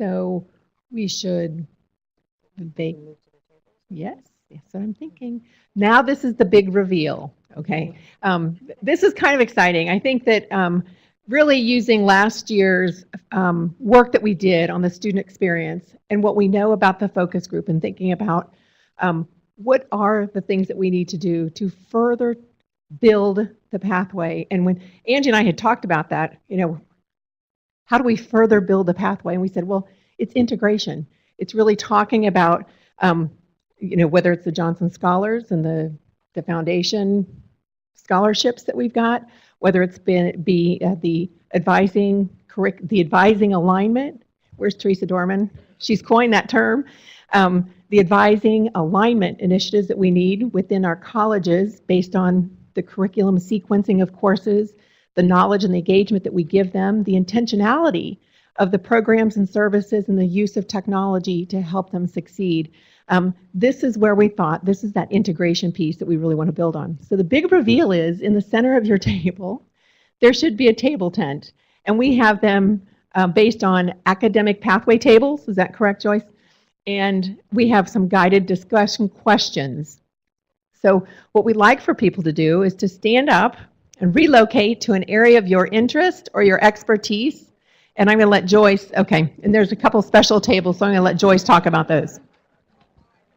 So we should, they, yes, that's what I'm thinking. Now this is the big reveal, okay? This is kind of exciting. I think that really using last year's work that we did on the student experience and what we know about the focus group and thinking about what are the things that we need to do to further build the pathway. And when Angie and I had talked about that, how do we further build the pathway? And we said, well, it's integration. It's really talking about, whether it's the Johnson Scholars and the foundation scholarships that we've got, whether it's the advising alignment. Where's Teresa Dorman? She's coined that term. The advising alignment initiatives that we need within our colleges based on the curriculum sequencing of courses, the knowledge and the engagement that we give them, the intentionality of the programs and services and the use of technology to help them succeed. This is where we thought, this is that integration piece that we really want to build on. So the big reveal is in the center of your table, there should be a table tent. And we have them based on academic pathway tables. Is that correct, Joyce? And we have some guided discussion questions. So what we'd like for people to do is to stand up and relocate to an area of your interest or your expertise. And I'm going to let Joyce, okay, and there's a couple special tables, so I'm going to let Joyce talk about those.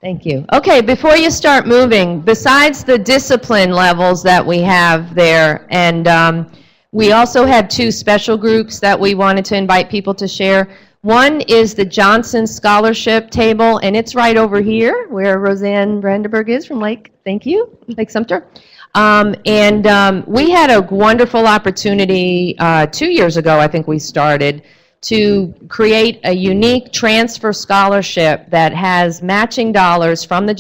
Thank you. Okay, before you start moving, besides the discipline levels that we have there, and we also had two special groups that we wanted to invite people to share. One is the Johnson Scholarship Table, and it's right over here where Roseanne Brandenburg is from Lake, thank you, Lake Sumter. We had a wonderful opportunity 2 years ago, I think we started, to create a unique transfer scholarship that has matching dollars from the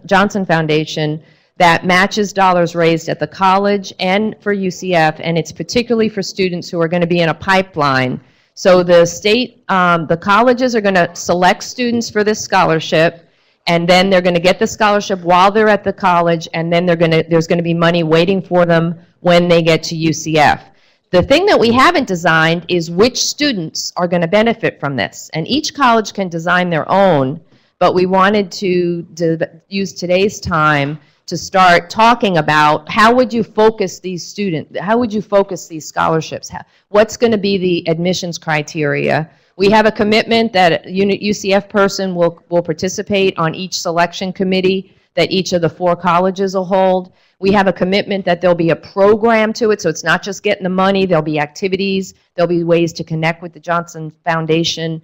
Johnson Foundation that matches dollars raised at the college and for UCF, and it's particularly for students who are going to be in a pipeline. So the state, the colleges are going to select students for this scholarship, and then they're going to get the scholarship while they're at the college, and then there's going to be money waiting for them when they get to UCF. The thing that we haven't designed is which students are going to benefit from this. And each college can design their own, but we wanted to use today's time to start talking about how would you focus these students, how would you focus these scholarships, what's going to be the admissions criteria. We have a commitment that a UCF person will participate on each selection committee that each of the 4 colleges will hold. We have a commitment that there'll be a program to it, so it's not just getting the money, there'll be activities, there'll be ways to connect with the Johnson Foundation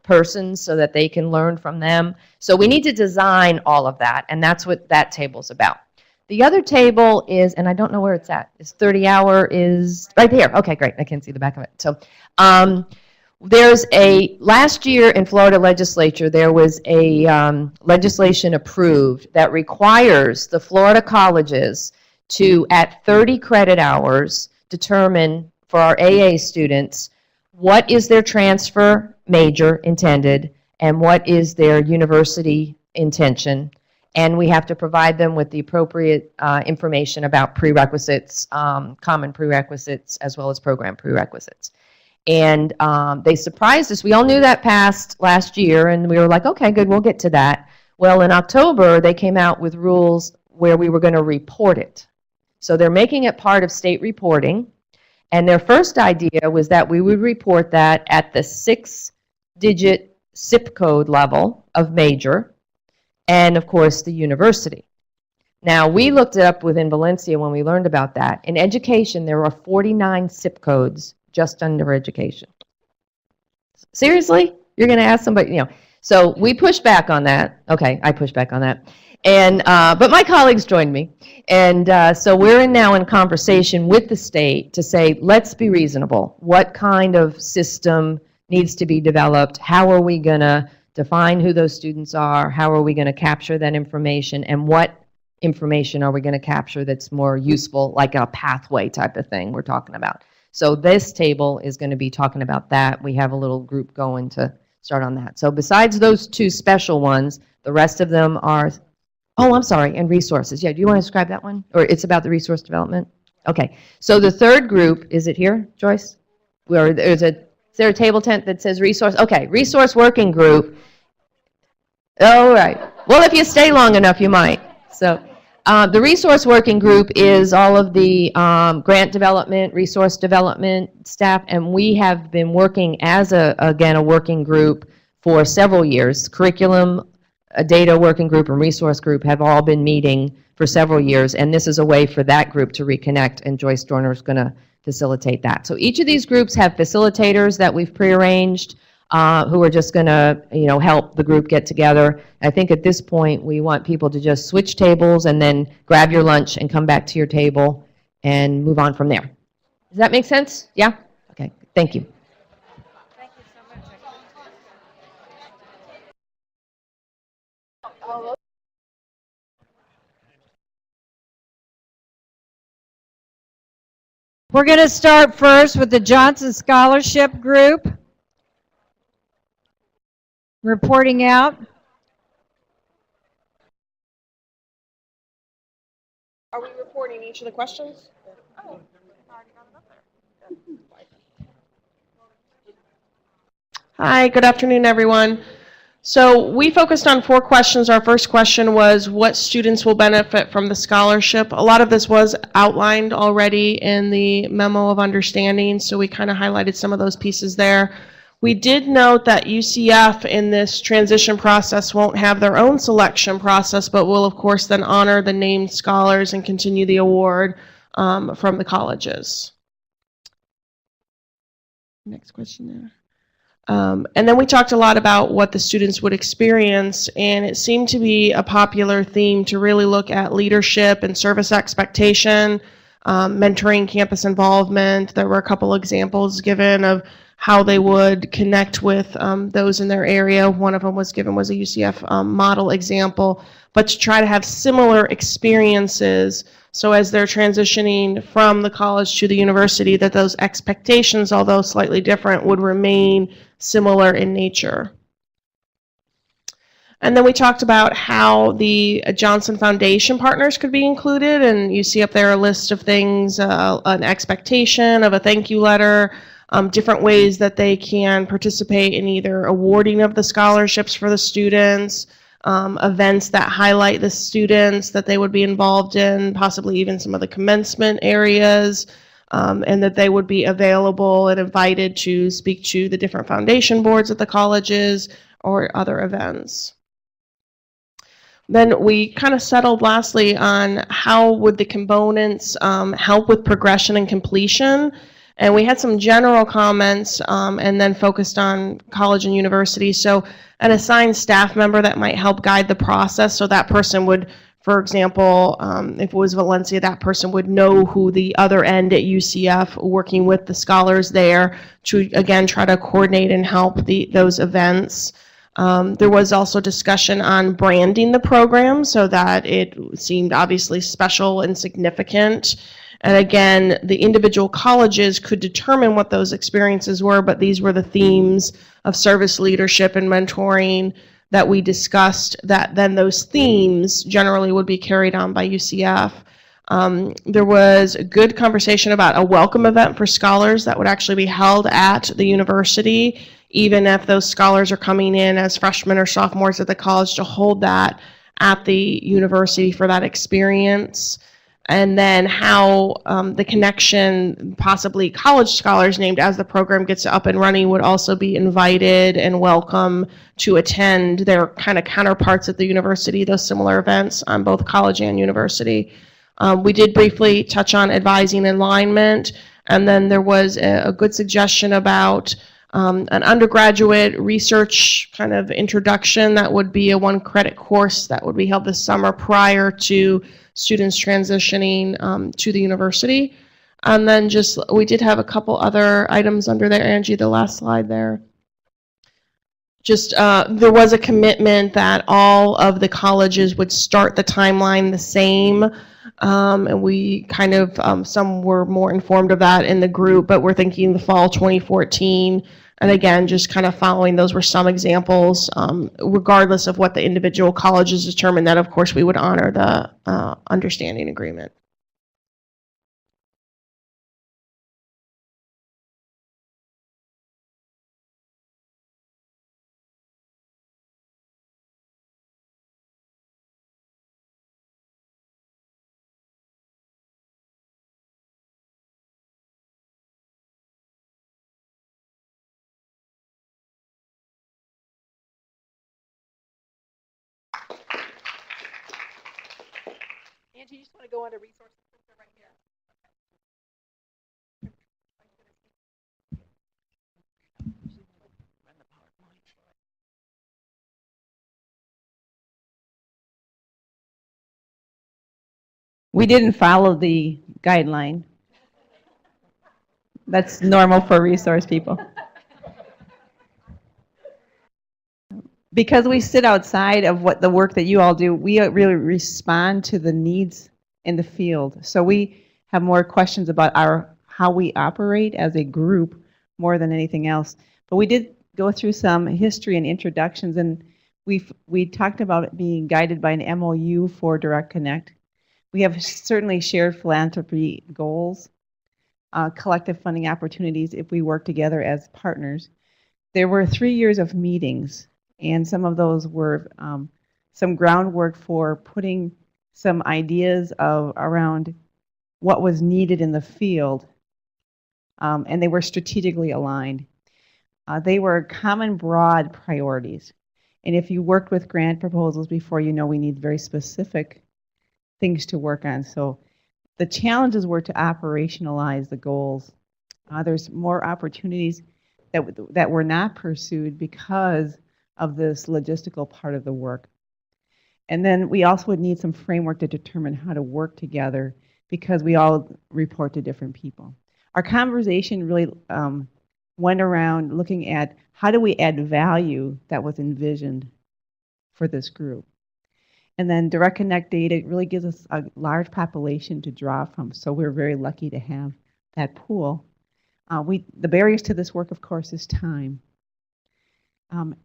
persons so that they can learn from them. So we need to design all of that, and that's what that table's about. The other table is, and I don't know where it's at, it's 30 hour is right here. Okay, great, I can't see the back of it. So there's last year in Florida legislature, there was a legislation approved that requires the Florida colleges to, at 30 credit hours, determine for our AA students what is their transfer major intended and what is their university intention. And we have to provide them with the appropriate information about prerequisites, common prerequisites, as well as program prerequisites. And they surprised us. We all knew that passed last year, and we were like, okay, good, we'll get to that. Well, in October, they came out with rules where we were going to report it. So they're making it part of state reporting. And their first idea was that we would report that at the 6-digit zip code level of major, and of course, the university. Now, we looked it up within Valencia when we learned about that. In education, there are 49 zip codes just under education. Seriously? You're going to ask somebody, So we pushed back on that. Okay, I pushed back on that. And but my colleagues joined me. And so we're now in conversation with the state to say, let's be reasonable. What kind of system needs to be developed? How are we going to define who those students are? How are we going to capture that information? And what information are we going to capture that's more useful, like a pathway type of thing we're talking about? So this table is going to be talking about that. We have a little group going to start on that. So besides those 2 special ones, the rest of them are, oh, I'm sorry, and resources. Yeah, do you want to describe that one? Or it's about the resource development? Okay. So the third group, is it here, Joyce? Where there's a Is there a table tent that says resource? Okay, resource working group. All right. Well, if you stay long enough, you might. So, the resource working group is all of the grant development, resource development staff, and we have been working as again, a working group for several years. Curriculum, a data working group, and resource group have all been meeting for several years, and this is a way for that group to reconnect, and Joyce Dorner is going to facilitate that. So each of these groups have facilitators that we've prearranged who are just going to, help the group get together. I think at this point, we want people to just switch tables and then grab your lunch and come back to your table and move on from there. Does that make sense? Yeah? Okay, thank you. We're going to start first with the Johnson Scholarship Group. Reporting out. Are we reporting each of the questions? Oh. Hi, good afternoon, everyone. So we focused on 4 questions. Our first question was what students will benefit from the scholarship. A lot of this was outlined already in the memo of understanding, so we kind of highlighted some of those pieces there. We did note that UCF in this transition process won't have their own selection process, but will of course then honor the named scholars and continue the award from the colleges. Next question there. And then we talked a lot about what the students would experience, and it seemed to be a popular theme to really look at leadership and service expectation, mentoring, campus involvement. There were a couple examples given of how they would connect with those in their area. One of them was given was a UCF model example, but to try to have similar experiences so as they're transitioning from the college to the university, that those expectations, although slightly different, would remain similar in nature. And then we talked about how the Johnson Foundation partners could be included, and you see up there a list of things, an expectation of a thank you letter, different ways that they can participate in either awarding of the scholarships for the students, events that highlight the students that they would be involved in, possibly even some of the commencement areas, and that they would be available and invited to speak to the different foundation boards at the colleges or other events. Then we kind of settled lastly on how would the components help with progression and completion. And we had some general comments and then focused on college and university. So an assigned staff member that might help guide the process. So that person would, for example, if it was Valencia, that person would know who the other end at UCF working with the scholars there to, again, try to coordinate and help those events. There was also discussion on branding the program so that it seemed obviously special and significant. And again, the individual colleges could determine what those experiences were, but these were the themes of service leadership and mentoring that we discussed, that then those themes generally would be carried on by UCF. There was a good conversation about a welcome event for scholars that would actually be held at the university, even if those scholars are coming in as freshmen or sophomores at the college, to hold that at the university for that experience. And then how the connection, possibly college scholars named as the program gets up and running, would also be invited and welcome to attend their kind of counterparts at the university, those similar events on both college and university. We did briefly touch on advising alignment, and then there was a good suggestion about an undergraduate research kind of introduction that would be a 1-credit course that would be held this summer prior to students transitioning to the university. And then we did have a couple other items under there, Angie, the last slide there. There was a commitment that all of the colleges would start the timeline the same. And we kind of, some were more informed of that in the group, but we're thinking the fall 2014. And again, just kind of following, those were some examples, regardless of what the individual colleges determined, that of course we would honor the understanding agreement. Angie, you just want to go on to resources right here. We didn't follow the guideline. That's normal for resource people. Because we sit outside of what the work that you all do, we really respond to the needs in the field. So we have more questions about how we operate as a group more than anything else. But we did go through some history and introductions, and we talked about it being guided by an MOU for Direct Connect. We have certainly shared philanthropy goals, collective funding opportunities if we work together as partners. There were 3 years of meetings, and some of those were some groundwork for putting some ideas around what was needed in the field, and they were strategically aligned. They were common broad priorities, and if you worked with grant proposals before, you know we need very specific things to work on. So the challenges were to operationalize the goals. There's more opportunities that were not pursued because of this logistical part of the work. And then we also would need some framework to determine how to work together because we all report to different people. Our conversation really went around looking at how do we add value that was envisioned for this group. And then Direct Connect data really gives us a large population to draw from, so we're very lucky to have that pool. The barriers to this work, of course, is time.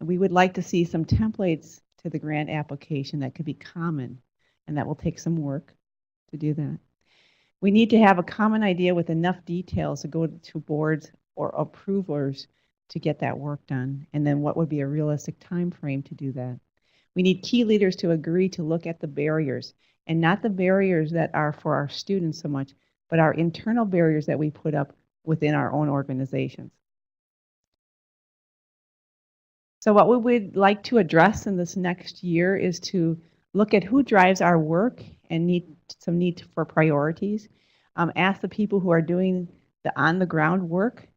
We would like to see some templates to the grant application that could be common, and that will take some work to do that. We need to have a common idea with enough details to go to boards or approvers to get that work done, and then what would be a realistic time frame to do that. We need key leaders to agree to look at the barriers, and not the barriers that are for our students so much, but our internal barriers that we put up within our own organizations. So what we would like to address in this next year is to look at who drives our work and need for priorities. Ask the people who are doing the on-the-ground work,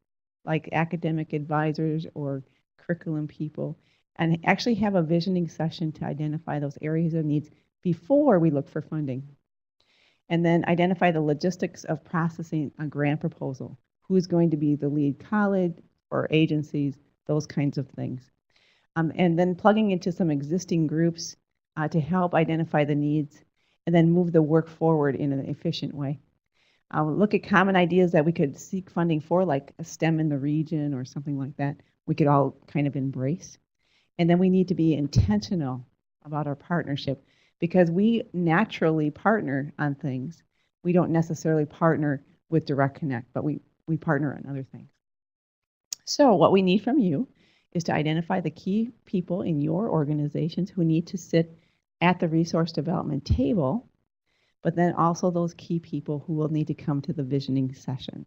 like academic advisors or curriculum people, and actually have a visioning session to identify those areas of needs before we look for funding. And then identify the logistics of processing a grant proposal. Who's going to be the lead college or agencies, those kinds of things. And then plugging into some existing groups to help identify the needs and then move the work forward in an efficient way. Look at common ideas that we could seek funding for, like a STEM in the region or something like that. We could all kind of embrace. And then we need to be intentional about our partnership because we naturally partner on things. We don't necessarily partner with Direct Connect, but we partner on other things. So what we need from you is to identify the key people in your organizations who need to sit at the resource development table, but then also those key people who will need to come to the visioning session.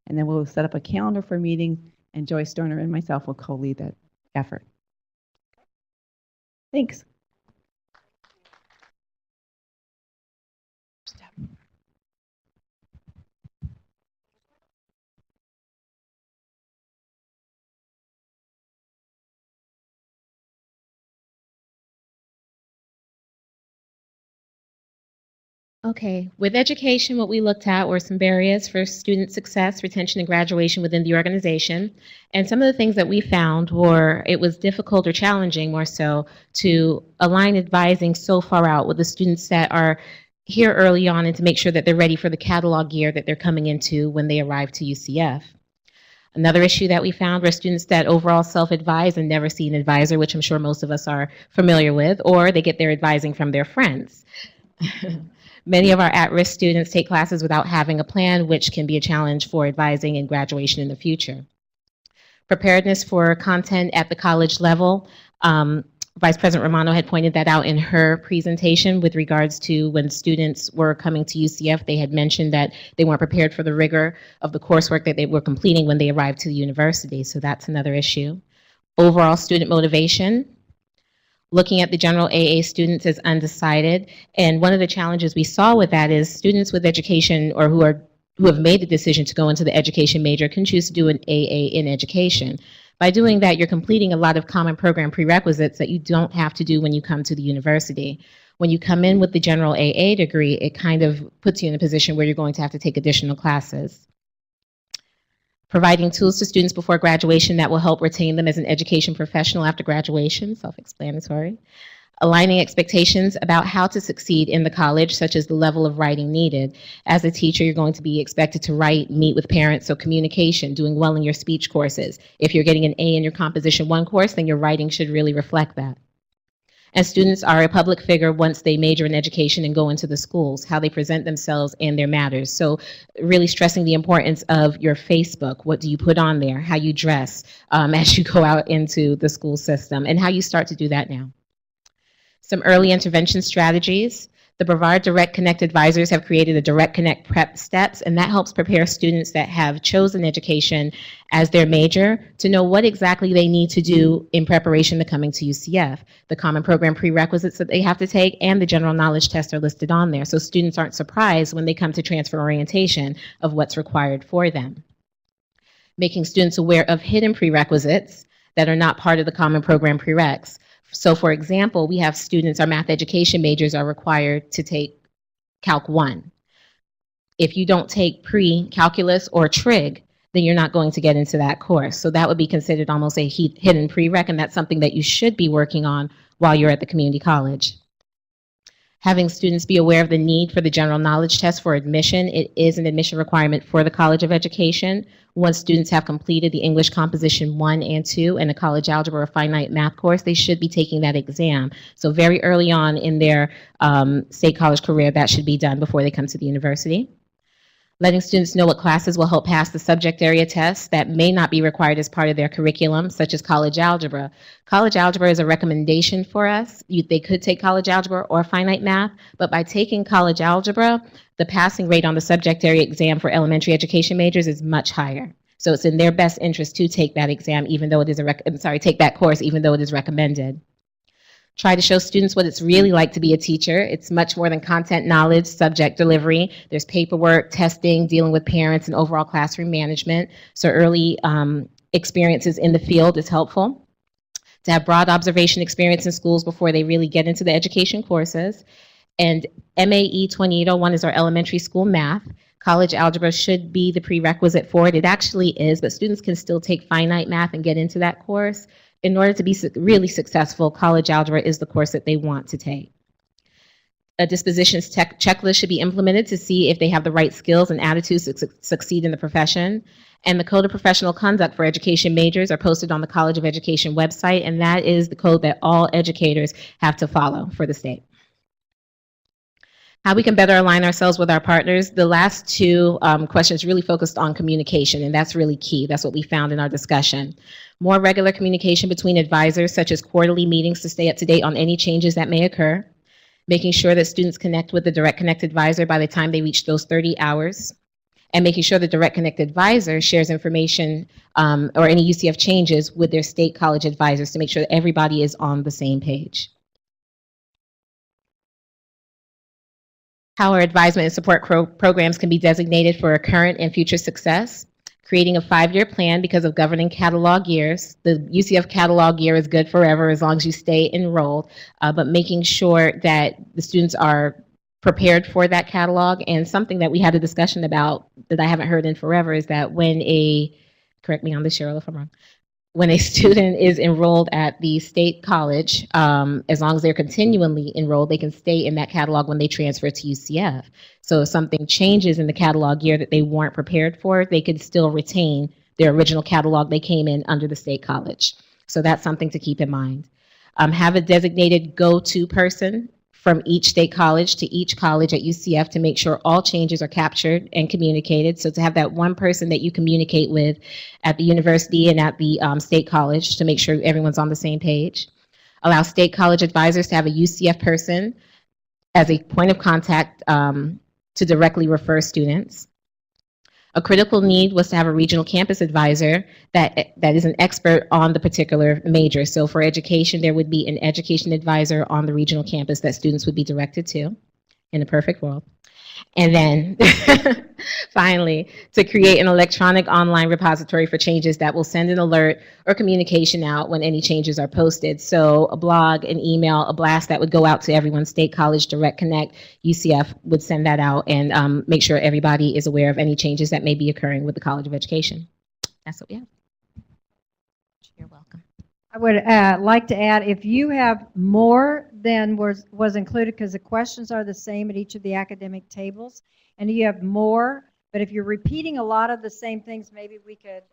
And then we'll set up a calendar for meetings, and Joyce Storner and myself will co-lead that effort. Thanks. Okay, with education, what we looked at were some barriers for student success, retention, and graduation within the organization. And some of the things that we found were it was difficult or challenging, more so, to align advising so far out with the students that are here early on and to make sure that they're ready for the catalog year that they're coming into when they arrive to UCF. Another issue that we found were students that overall self-advise and never see an advisor, which I'm sure most of us are familiar with, or they get their advising from their friends. Many of our at-risk students take classes without having a plan, which can be a challenge for advising and graduation in the future. Preparedness for content at the college level. Vice President Romano had pointed that out in her presentation with regards to when students were coming to UCF, they had mentioned that they weren't prepared for the rigor of the coursework that they were completing when they arrived to the university, so that's another issue. Overall student motivation. looking at the general AA students as undecided. And one of the challenges we saw with that is students with education or who have made the decision to go into the education major can choose to do an AA in education. By doing that, you're completing a lot of common program prerequisites that you don't have to do when you come to the university. When you come in with the general AA degree, it kind of puts you in a position where you're going to have to take additional classes. Providing tools to students before graduation that will help retain them as an education professional after graduation, self-explanatory. Aligning expectations about how to succeed in the college, such as the level of writing needed. As a teacher, you're going to be expected to write, meet with parents, so communication, doing well in your speech courses. If you're getting an A in your Composition 1 course, then your writing should really reflect that. And students are a public figure once they major in education and go into the schools, how they present themselves and their matters. So really stressing the importance of your Facebook, what do you put on there, how you dress as you go out into the school system, and how you start to do that now. Some early intervention strategies. The Brevard Direct Connect advisors have created a Direct Connect prep steps, and that helps prepare students that have chosen education as their major to know what exactly they need to do in preparation to coming to UCF. The common program prerequisites that they have to take and the general knowledge tests are listed on there, so students aren't surprised when they come to transfer orientation of what's required for them. Making students aware of hidden prerequisites that are not part of the common program prereqs. So for example, we have students, our math education majors are required to take Calc 1. If you don't take pre-calculus or trig, then you're not going to get into that course. So that would be considered almost a hidden prereq, and that's something that you should be working on while you're at the community college. Having students be aware of the need for the general knowledge test for admission. It is an admission requirement for the College of Education. Once students have completed the English Composition 1 and 2 and a college algebra or finite math course, they should be taking that exam. So very early on in their state college career, that should be done before they come to the university. Letting students know what classes will help pass the subject area tests that may not be required as part of their curriculum, such as college algebra. College algebra is a recommendation for us. They could take college algebra or finite math, but by taking college algebra, the passing rate on the subject area exam for elementary education majors is much higher. So it's in their best interest to take that exam, even though it is take that course, even though it is recommended. Try to show students what it's really like to be a teacher. It's much more than content knowledge, subject delivery. There's paperwork, testing, dealing with parents, and overall classroom management. So early experiences in the field is helpful. To have broad observation experience in schools before they really get into the education courses. And MAE 2801 is our elementary school math. College algebra should be the prerequisite for it. It actually is, but students can still take finite math and get into that course. In order to be really successful, college algebra is the course that they want to take. A dispositions checklist should be implemented to see if they have the right skills and attitudes to succeed in the profession. And the Code of Professional Conduct for education majors are posted on the College of Education website, and that is the code that all educators have to follow for the state. How we can better align ourselves with our partners. The last two questions really focused on communication, and that's really key. That's what we found in our discussion. More regular communication between advisors, such as quarterly meetings to stay up to date on any changes that may occur. Making sure that students connect with the Direct Connect advisor by the time they reach those 30 hours. And making sure the Direct Connect advisor shares information or any UCF changes with their state college advisors to make sure that everybody is on the same page. How our advisement and support programs can be designated for current and future success. Creating a 5-year plan because of governing catalog years. The UCF catalog year is good forever as long as you stay enrolled, but making sure that the students are prepared for that catalog. And something that we had a discussion about that I haven't heard in forever is that when correct me on this, Cheryl, if I'm wrong, when a student is enrolled at the state college, as long as they're continually enrolled, they can stay in that catalog when they transfer to UCF. So if something changes in the catalog year that they weren't prepared for, they could still retain their original catalog they came in under the state college. So that's something to keep in mind. Have a designated go-to person from each state college to each college at UCF to make sure all changes are captured and communicated. So to have that one person that you communicate with at the university and at the state college to make sure everyone's on the same page. Allow state college advisors to have a UCF person as a point of contact to directly refer students. A critical need was to have a regional campus advisor that is an expert on the particular major. So for education, there would be an education advisor on the regional campus that students would be directed to in a perfect world. And then finally, to create an electronic online repository for changes that will send an alert or communication out when any changes are posted. So a blog, an email, a blast that would go out to everyone, State College, Direct Connect, UCF would send that out and make sure everybody is aware of any changes that may be occurring with the College of Education. That's what we have. You're welcome. I would like to add, if you have more than was included, because the questions are the same at each of the academic tables, and you have more, but if you're repeating a lot of the same things, maybe we could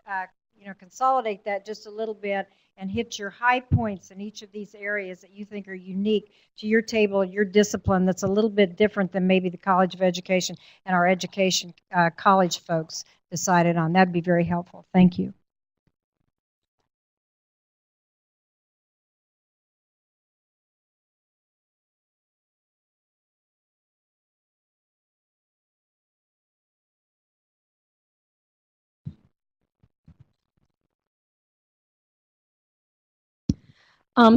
consolidate that just a little bit and hit your high points in each of these areas that you think are unique to your table, your discipline, that's a little bit different than maybe the College of Education and our education college folks decided on. That'd be very helpful. Thank you.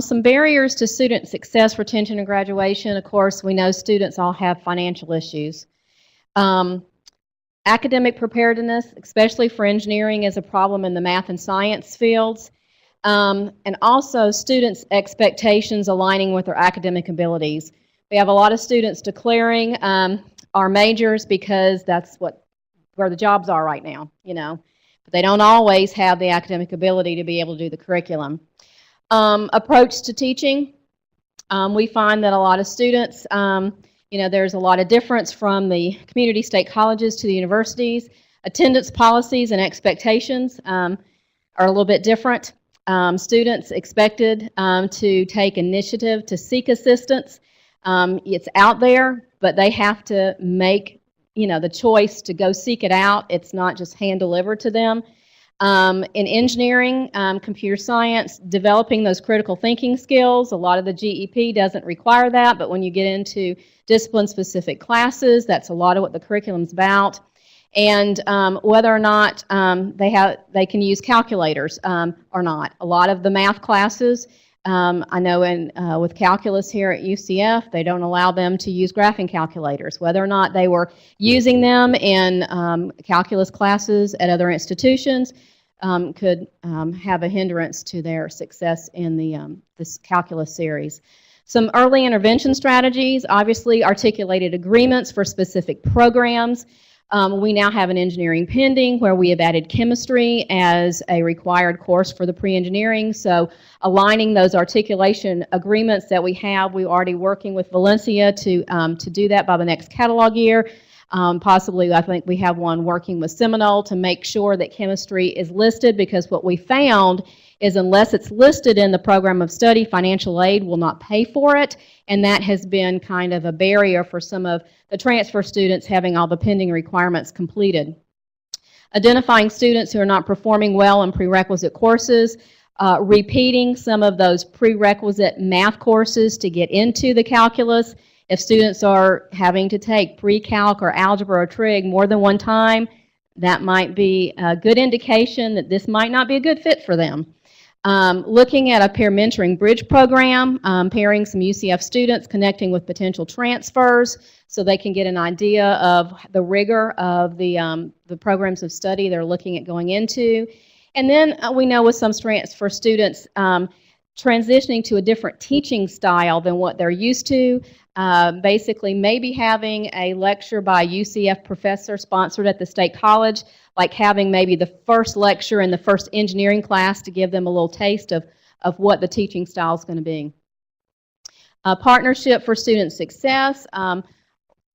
Some barriers to student success, retention, and graduation. Of course, we know students all have financial issues. Academic preparedness, especially for engineering, is a problem in the math and science fields. And also students' expectations aligning with their academic abilities. We have a lot of students declaring our majors because that's where the jobs are right now, but they don't always have the academic ability to be able to do the curriculum. Approach to teaching, we find that a lot of students, there's a lot of difference from the community state colleges to the universities. Attendance policies and expectations are a little bit different. Students expected to take initiative to seek assistance. It's out there, but they have to make, the choice to go seek it out. It's not just hand delivered to them. In engineering, computer science, developing those critical thinking skills, a lot of the GEP doesn't require that, but when you get into discipline-specific classes, that's a lot of what the curriculum's about. And whether or not they can use calculators or not. A lot of the math classes, I know with calculus here at UCF, they don't allow them to use graphing calculators. Whether or not they were using them in calculus classes at other institutions could have a hindrance to their success in this calculus series. Some early intervention strategies, obviously articulated agreements for specific programs. We now have an engineering pending where we have added chemistry as a required course for the pre-engineering. So aligning those articulation agreements that we have, we're already working with Valencia to do that by the next catalog year. Possibly, I think we have one working with Seminole to make sure that chemistry is listed, because what we found is unless it's listed in the program of study, financial aid will not pay for it, and that has been kind of a barrier for some of the transfer students having all the pending requirements completed. Identifying students who are not performing well in prerequisite courses, repeating some of those prerequisite math courses to get into the calculus. If students are having to take pre-calc or algebra or trig more than one time, that might be a good indication that this might not be a good fit for them. Looking at a peer mentoring bridge program, pairing some UCF students, connecting with potential transfers so they can get an idea of the rigor of the programs of study they're looking at going into. And then we know with some transfer students transitioning to a different teaching style than what they're used to. Basically maybe having a lecture by a UCF professor sponsored at the State College, like having maybe the first lecture in the first engineering class to give them a little taste of what the teaching style is going to be. Partnership for student success,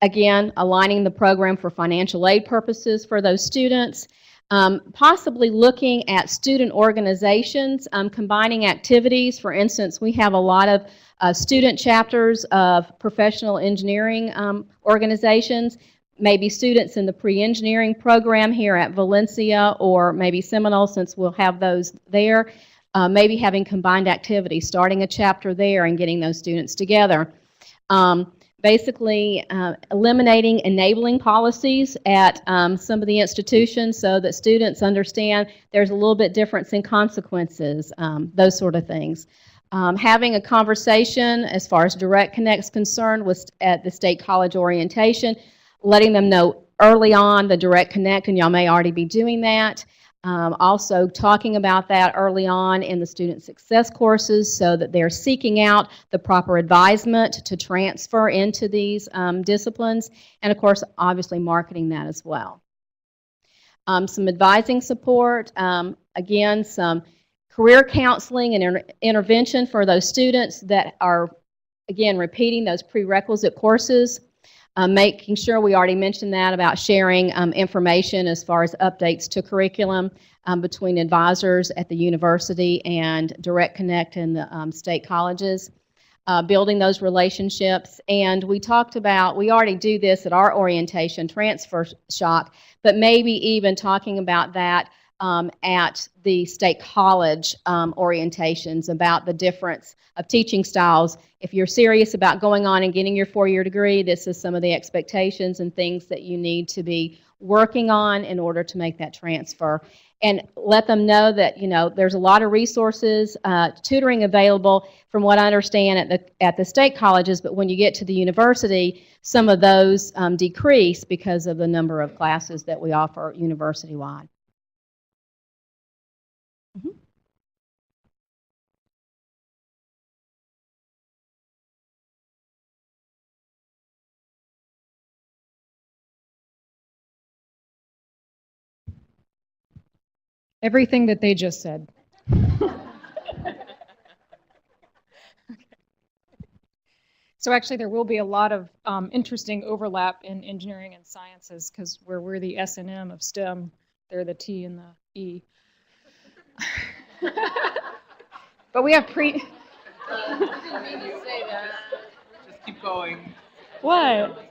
again, aligning the program for financial aid purposes for those students. Possibly looking at student organizations, combining activities. For instance, we have a lot of student chapters of professional engineering organizations, maybe students in the pre-engineering program here at Valencia or maybe Seminole, since we'll have those there, maybe having combined activities, starting a chapter there and getting those students together. basically eliminating enabling policies at some of the institutions so that students understand there's a little bit difference in consequences, those sort of things. Having a conversation as far as Direct Connect's concerned with at the State College orientation, letting them know early on the Direct Connect, and y'all may already be doing that. Also talking about that early on in the student success courses so that they're seeking out the proper advisement to transfer into these disciplines, and of course, obviously marketing that as well. Some advising support, again, some career counseling and intervention for those students that are, again, repeating those prerequisite courses. Making sure, we already mentioned that, about sharing information as far as updates to curriculum between advisors at the university and Direct Connect in the state colleges. Building those relationships. And we talked about, we already do this at our orientation, transfer shock, but maybe even talking about that at the state college orientations, about the difference of teaching styles. If you're serious about going on and getting your 4-year degree, this is some of the expectations and things that you need to be working on in order to make that transfer. And let them know that, you know, there's a lot of resources, tutoring available from what I understand at the state colleges, but when you get to the university, some of those decrease because of the number of classes that we offer university-wide. Everything that they just said. So actually, there will be a lot of interesting overlap in engineering and sciences, because where we're the S&M of STEM, they're the T and the E. But we have Just keep going. What?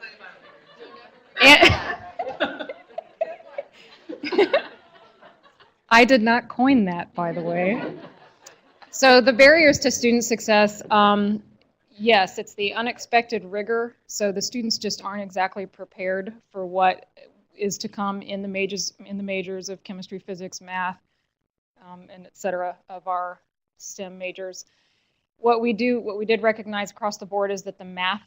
I did not coin that, by the way. So the barriers to student success, yes, it's the unexpected rigor. So the students just aren't exactly prepared for what is to come in the majors of chemistry, physics, math, and et cetera, of our STEM majors. What we did recognize across the board is that the math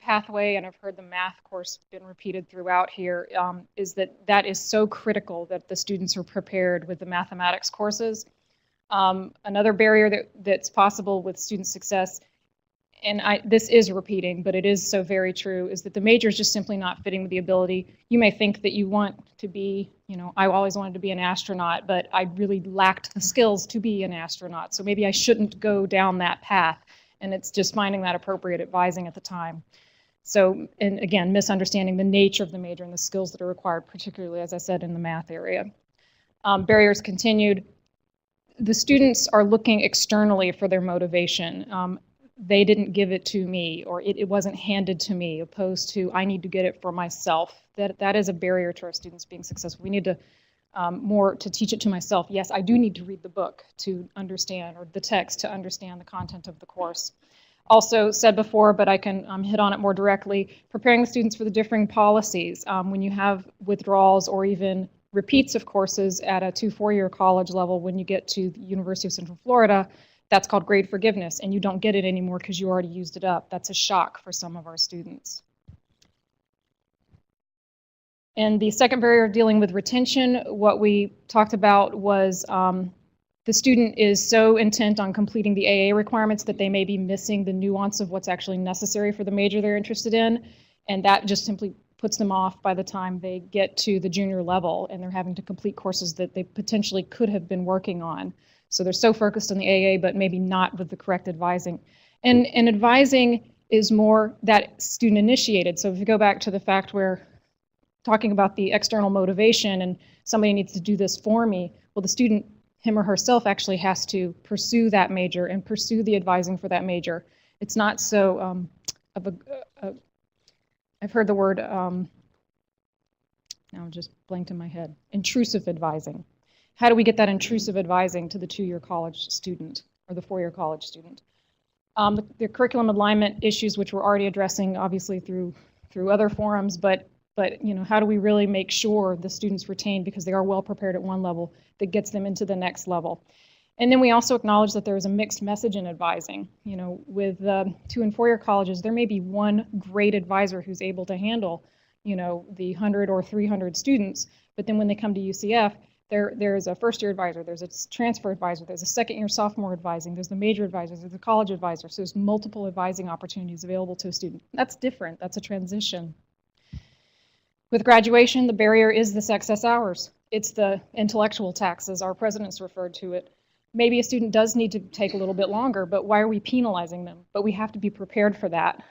pathway, and I've heard the math course been repeated throughout here, is that is so critical that the students are prepared with the mathematics courses. Another barrier that's possible with student success, and this is repeating, but it is so very true, is that the major is just simply not fitting with the ability. You may think that you want to be, you know, I always wanted to be an astronaut, but I really lacked the skills to be an astronaut, so maybe I shouldn't go down that path. And it's just finding that appropriate advising at the time. So, and again, misunderstanding the nature of the major and the skills that are required, particularly, as I said, in the math area. Barriers continued. The students are looking externally for their motivation. They didn't give it to me, or it wasn't handed to me, opposed to I need to get it for myself. That is a barrier to our students being successful. We need to more to teach it to myself. Yes, I do need to read the book to understand, or the text to understand the content of the course. Also said before, but I can hit on it more directly, preparing the students for the differing policies. When you have withdrawals or even repeats of courses at a 2-4-year college level, when you get to the University of Central Florida, that's called grade forgiveness, and you don't get it anymore because you already used it up. That's a shock for some of our students. And the second barrier, dealing with retention, what we talked about was the student is so intent on completing the AA requirements that they may be missing the nuance of what's actually necessary for the major they're interested in, and that just simply puts them off by the time they get to the junior level and they're having to complete courses that they potentially could have been working on. So they're so focused on the AA, but maybe not with the correct advising. And advising is more that student initiated. So if you go back to the fact where talking about the external motivation and somebody needs to do this for me, well, the student, him or herself, actually has to pursue that major and pursue the advising for that major. It's not so I've heard the word, now I'm just blanked in my head, intrusive advising. How do we get that intrusive advising to the 2-year college student or the 4-year college student? The curriculum alignment issues, which we're already addressing, obviously through other forums, but how do we really make sure the students retain because they are well prepared at one level that gets them into the next level? And then we also acknowledge that there is a mixed message in advising. With 2- and 4-year colleges, there may be one great advisor who's able to handle, the 100 or 300 students, but then when they come to UCF, there's a first-year advisor, there's a transfer advisor, there's a second-year sophomore advising, there's the major advisor, there's the college advisor, so there's multiple advising opportunities available to a student. That's different, that's a transition. With graduation, the barrier is this excess hours. It's the intellectual tax, as our president's referred to it. Maybe a student does need to take a little bit longer, but why are we penalizing them? But we have to be prepared for that.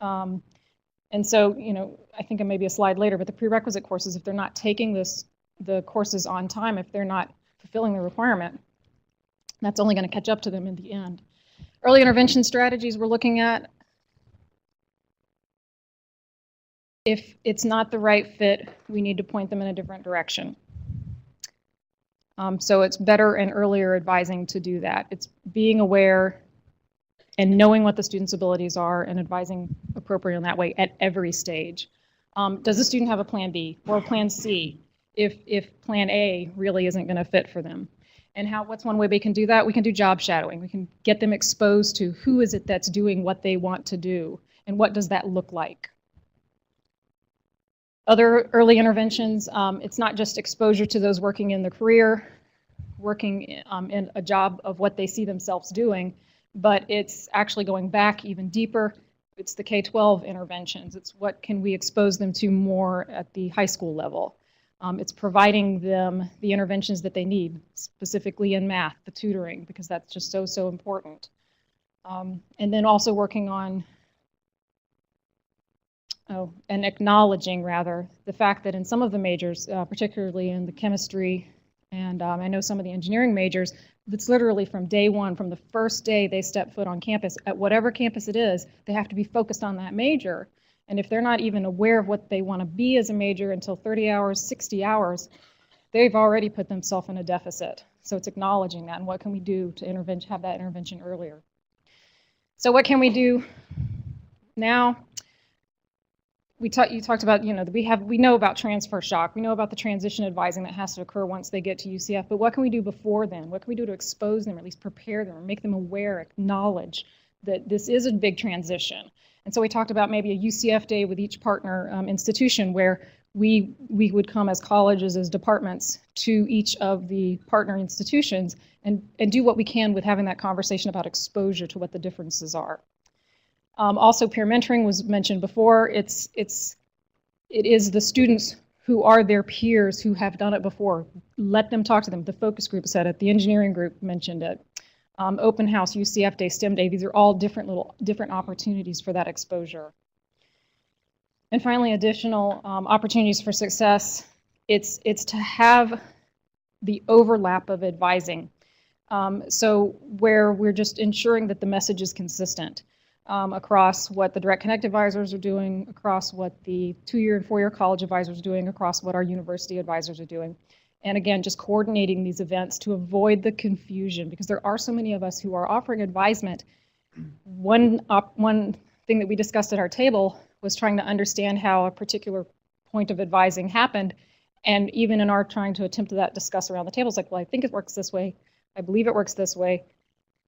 And so, I think it may be a slide later, but the prerequisite courses, if they're not taking the courses on time, if they're not fulfilling the requirement, that's only going to catch up to them in the end. Early intervention strategies we're looking at. If it's not the right fit, we need to point them in a different direction. So it's better and earlier advising to do that. It's being aware and knowing what the student's abilities are and advising appropriately in that way at every stage. Does the student have a plan B or a plan C if plan A really isn't going to fit for them? And what's one way we can do that? We can do job shadowing. We can get them exposed to who is it that's doing what they want to do and what does that look like. Other early interventions, it's not just exposure to those working in the career, working in a job of what they see themselves doing, but it's actually going back even deeper. It's the K-12 interventions. It's what can we expose them to more at the high school level. It's providing them the interventions that they need, specifically in math, the tutoring, because that's just so important. And then also working on and acknowledging, rather, the fact that in some of the majors, particularly in the chemistry, and I know some of the engineering majors, it's literally from day one, from the first day they step foot on campus, at whatever campus it is, they have to be focused on that major. And if they're not even aware of what they want to be as a major until 30 hours, 60 hours, they've already put themselves in a deficit. So it's acknowledging that, and what can we do to have that intervention earlier. So what can we do now? You talked about, we know about transfer shock. We know about the transition advising that has to occur once they get to UCF, but what can we do before then? What can we do to expose them, or at least prepare them, or make them aware, acknowledge that this is a big transition? And so we talked about maybe a UCF day with each partner institution where we would come as colleges, as departments, to each of the partner institutions and do what we can with having that conversation about exposure to what the differences are. Also, peer mentoring was mentioned before. It is the students who are their peers who have done it before. Let them talk to them. The focus group said it. The engineering group mentioned it. Open house, UCF Day, STEM Day. These are all different opportunities for that exposure. And finally, additional opportunities for success. It's to have the overlap of advising. So where we're just ensuring that the message is consistent. Across what the Direct Connect advisors are doing, across what the 2-year and 4-year college advisors are doing, across what our university advisors are doing. And again, just coordinating these events to avoid the confusion, because there are so many of us who are offering advisement. One thing that we discussed at our table was trying to understand how a particular point of advising happened. And even in our trying to attempt to discuss around the table, it's like, well, I think it works this way. I believe it works this way.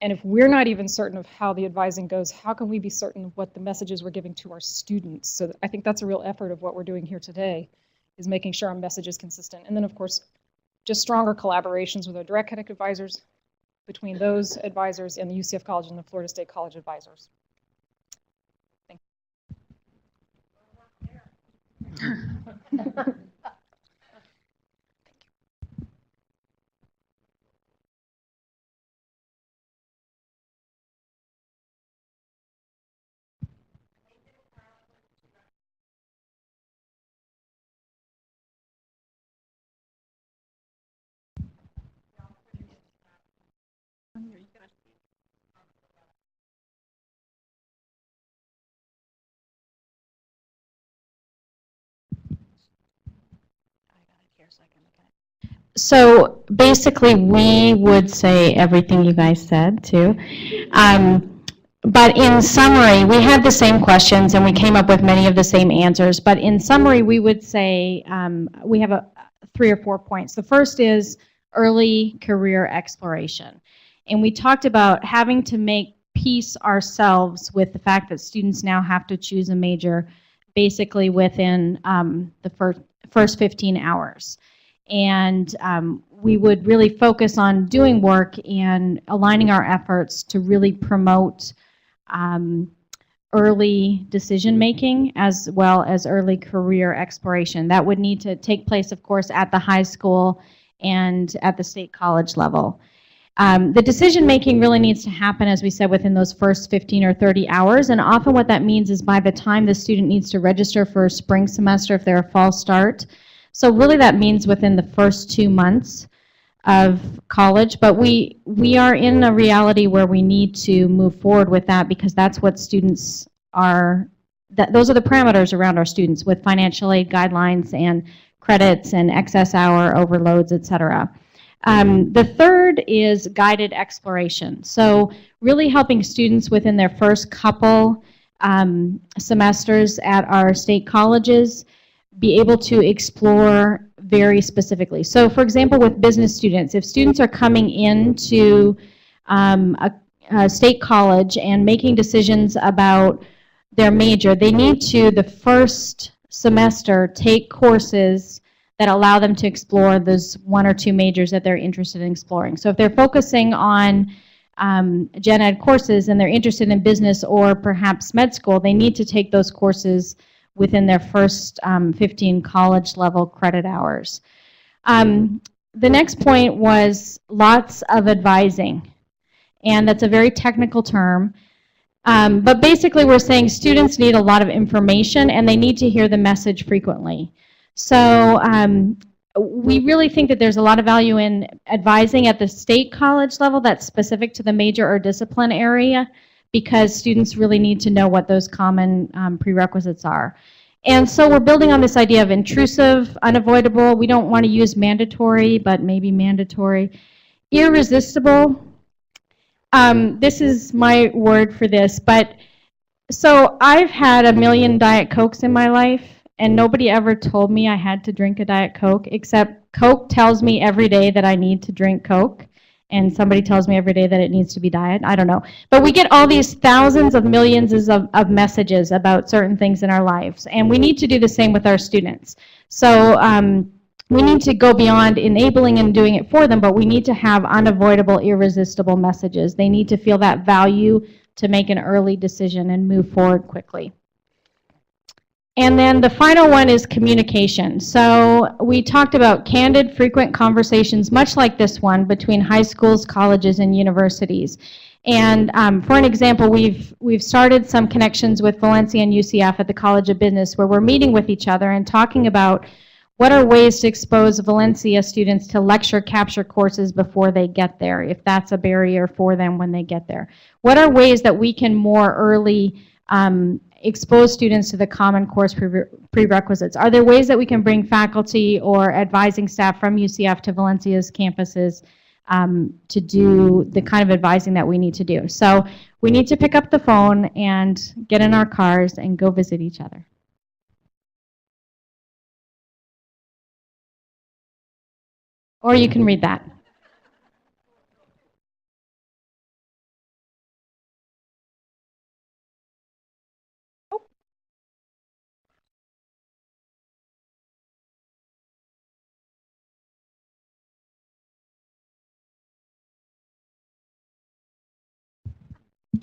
And if we're not even certain of how the advising goes, how can we be certain of what the messages we're giving to our students? So I think that's a real effort of what we're doing here today, is making sure our message is consistent. And then, of course, just stronger collaborations with our Direct Connect advisors, between those advisors and the UCF College and the Florida State College advisors. Thank you. So basically, we would say everything you guys said, too. But in summary, we had the same questions and we came up with many of the same answers. But in summary, we would say we have 3 or 4 points. The first is early career exploration. And we talked about having to make peace ourselves with the fact that students now have to choose a major basically within the first 15 hours. And we would really focus on doing work and aligning our efforts to really promote early decision making as well as early career exploration. That would need to take place, of course, at the high school and at the state college level. The decision making really needs to happen, as we said, within those first 15 or 30 hours. And often what that means is by the time the student needs to register for a spring semester, if they're a fall start. So really that means within the first 2 months of college. But we are in a reality where we need to move forward with that because that's what students are, those are the parameters around our students with financial aid guidelines and credits and excess hour overloads, et cetera. The third is guided exploration. So really helping students within their first couple semesters at our state colleges be able to explore very specifically. So for example, with business students, if students are coming into a state college and making decisions about their major, they need to, the first semester, take courses that allow them to explore those 1 or 2 majors that they're interested in exploring. So if they're focusing on gen ed courses and they're interested in business or perhaps med school, they need to take those courses within their first 15 college level credit hours. The next point was lots of advising. And that's a very technical term. But basically we're saying students need a lot of information and they need to hear the message frequently. So we really think that there's a lot of value in advising at the state college level that's specific to the major or discipline area because students really need to know what those common prerequisites are. And so we're building on this idea of intrusive, unavoidable. We don't want to use mandatory, but maybe mandatory. Irresistible. This is my word for this, but so I've had 1 million Diet Cokes in my life. And nobody ever told me I had to drink a Diet Coke, except Coke tells me every day that I need to drink Coke, and somebody tells me every day that it needs to be diet. I don't know. But we get all these thousands of millions of messages about certain things in our lives, and we need to do the same with our students. So we need to go beyond enabling and doing it for them, but we need to have unavoidable, irresistible messages. They need to feel that value to make an early decision and move forward quickly. And then the final one is communication. So we talked about candid, frequent conversations, much like this one, between high schools, colleges, and universities. And for an example, we've started some connections with Valencia and UCF at the College of Business where we're meeting with each other and talking about what are ways to expose Valencia students to lecture capture courses before they get there, if that's a barrier for them when they get there. What are ways that we can more early expose students to the common course prerequisites? Are there ways that we can bring faculty or advising staff from UCF to Valencia's campuses to do the kind of advising that we need to do? So we need to pick up the phone and get in our cars and go visit each other. Or you can read that.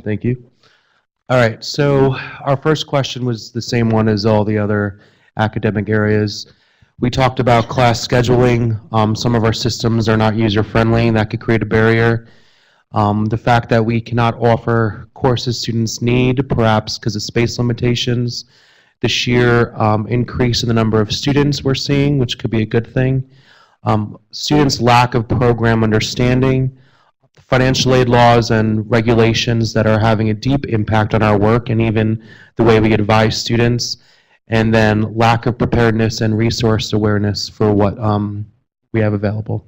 Thank you. All right, so our first question was the same one as all the other academic areas. We talked about class scheduling. Some of our systems are not user-friendly, and that could create a barrier. The fact that we cannot offer courses students need, perhaps because of space limitations. The sheer increase in the number of students we're seeing, which could be a good thing. Students' lack of program understanding. Financial aid laws and regulations that are having a deep impact on our work and even the way we advise students, and then lack of preparedness and resource awareness for what we have available.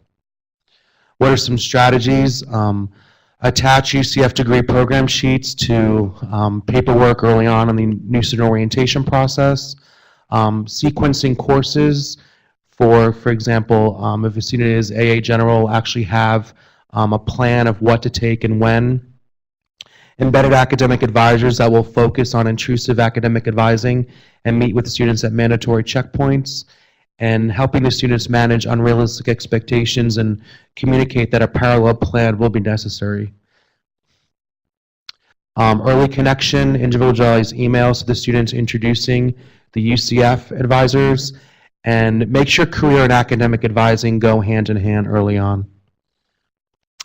What are some strategies? attach UCF degree program sheets to paperwork early on in the new student orientation process, sequencing courses for example, if a student is AA General, actually have a plan of what to take and when. Embedded academic advisors that will focus on intrusive academic advising and meet with students at mandatory checkpoints, and helping the students manage unrealistic expectations and communicate that a parallel plan will be necessary. Early connection, individualized emails to the students introducing the UCF advisors, and make sure career and academic advising go hand in hand early on.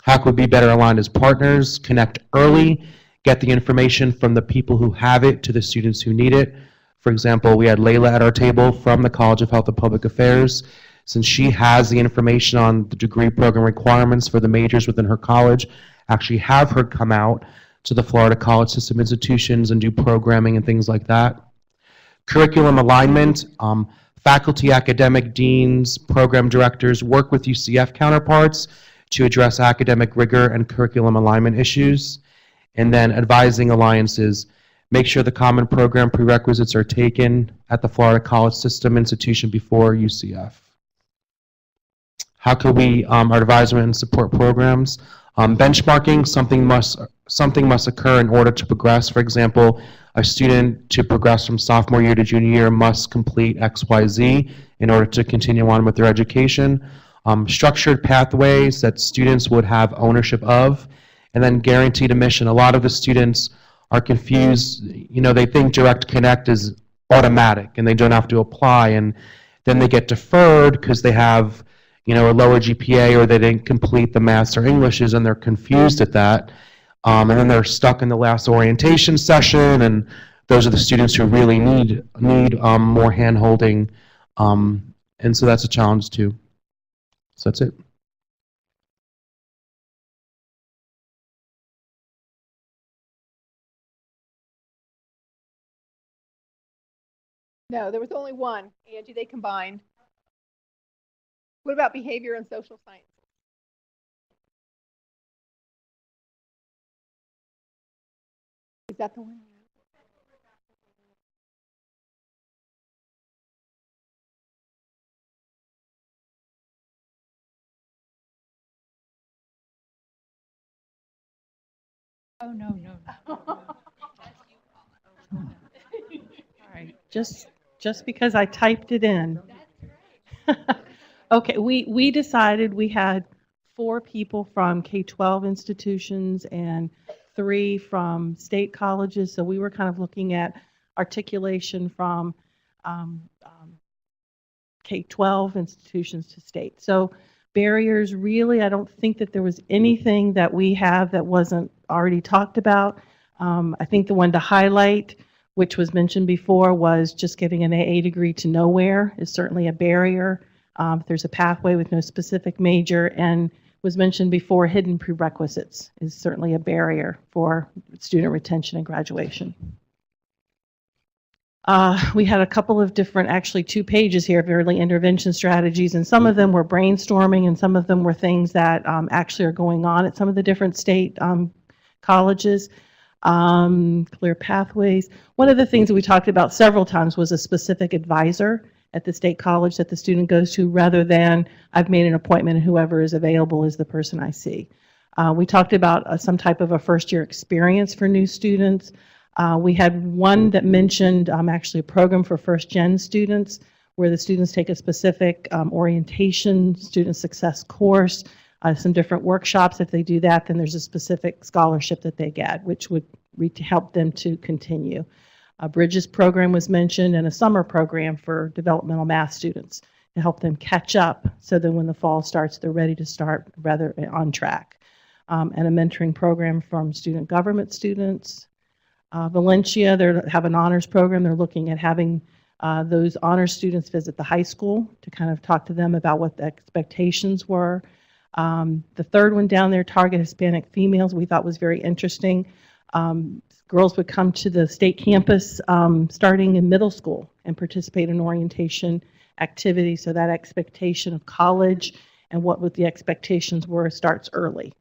How could we be better aligned as partners? Connect early, get the information from the people who have it to the students who need it. For example, we had Layla at our table from the College of Health and Public Affairs. Since she has the information on the degree program requirements for the majors within her college, actually have her come out to the Florida College System institutions and do programming and things like that. Curriculum alignment, faculty, academic deans, program directors work with UCF counterparts to address academic rigor and curriculum alignment issues. And then advising alliances, make sure the common program prerequisites are taken at the Florida College System institution before UCF. How could we, our advisement and support programs? Benchmarking, something must occur in order to progress. For example, a student to progress from sophomore year to junior year must complete XYZ in order to continue on with their education. Structured pathways that students would have ownership of, and then guaranteed admission. A lot of the students are confused, you know, they think Direct Connect is automatic and they don't have to apply, and then they get deferred because they have, you know, a lower GPA or they didn't complete the maths or Englishes, and they're confused at that. And then they're stuck in the last orientation session, and those are the students who really need more hand-holding, and so that's a challenge too. So that's it. No, there was only one. Angie, they combined. What about behavior and social science? Is that the one? Oh, no, no. All right, just because I typed it in. Okay, we decided we had 4 people from K-12 institutions and 3 from state colleges, so we were kind of looking at articulation from K-12 institutions to state. So barriers, really, I don't think that there was anything that we have that wasn't already talked about. I think the one to highlight, which was mentioned before, was just getting an AA degree to nowhere is certainly a barrier. If there's a pathway with no specific major, and was mentioned before, hidden prerequisites is certainly a barrier for student retention and graduation. We had a couple of different, actually 2 pages here of early intervention strategies, and some of them were brainstorming and some of them were things that actually are going on at some of the different state colleges. Clear pathways. One of the things that we talked about several times was a specific advisor at the state college that the student goes to, rather than I've made an appointment and whoever is available is the person I see. We talked about some type of a first-year experience for new students. We had one that mentioned actually a program for first-gen students where the students take a specific orientation, student success course, some different workshops. If they do that, then there's a specific scholarship that they get, which would help them to continue. A Bridges program was mentioned, and a summer program for developmental math students to help them catch up so that when the fall starts, they're ready to start rather on track. And a mentoring program from student government students. Valencia, they have an honors program. They're looking at having those honors students visit the high school to kind of talk to them about what the expectations were. The third one down there, Target Hispanic Females, we thought was very interesting. Girls would come to the state campus starting in middle school and participate in orientation activities, so that expectation of college and what the expectations were starts early.